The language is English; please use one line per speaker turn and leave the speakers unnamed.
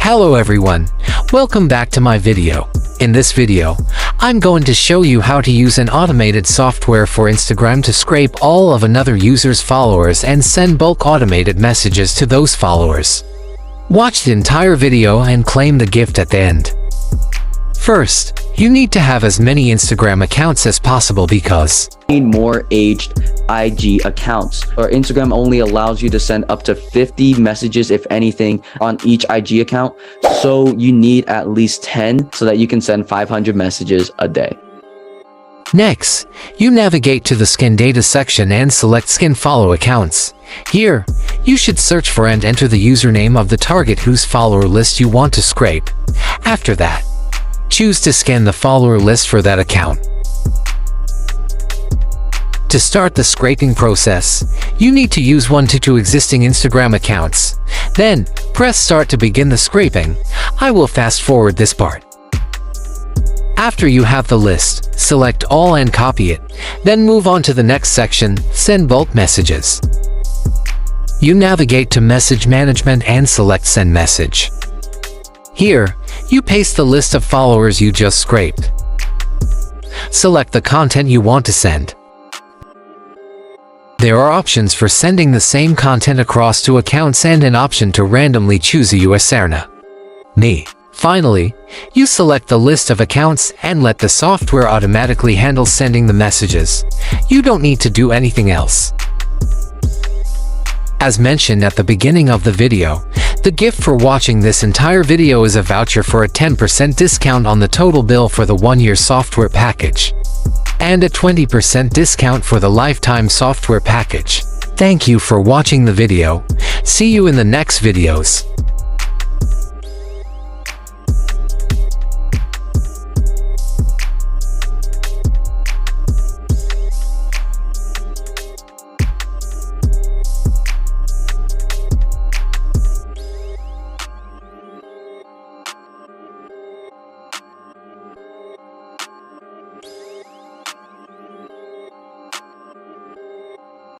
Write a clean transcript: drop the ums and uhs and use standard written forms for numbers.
Hello everyone, welcome back to my video. In this video, I'm going to show you how to use an automated software for Instagram to scrape all of another user's followers and send bulk automated messages to those followers. Watch the entire video and claim the gift at the end. First, you need to have as many Instagram accounts as possible because
need more aged IG accounts, or Instagram only allows you to send up to 50 messages, if anything, on each IG account. So you need at least 10 so that you can send 500 messages a day.
Next, you navigate to the skin data section and select skin follow accounts. Here, you should search for and enter the username of the target whose follower list you want to scrape. After that, choose to scan the follower list for that account. To start the scraping process, you need to use 1 to 2 existing Instagram accounts. Then, press start to begin the scraping. I will fast forward this part. After you have the list, select all and copy it. Then move on to the next section, send bulk messages. You navigate to message management and select send message. Here, you paste the list of followers you just scraped. Select the content you want to send. There are options for sending the same content across 2 accounts and an option to randomly choose a username. Finally, you select the list of accounts and let the software automatically handle sending the messages. You don't need to do anything else. As mentioned at the beginning of the video, the gift for watching this entire video is a voucher for a 10% discount on the total bill for the 1-year software package, and a 20% discount for the lifetime software package. Thank you for watching the video. See you in the next videos.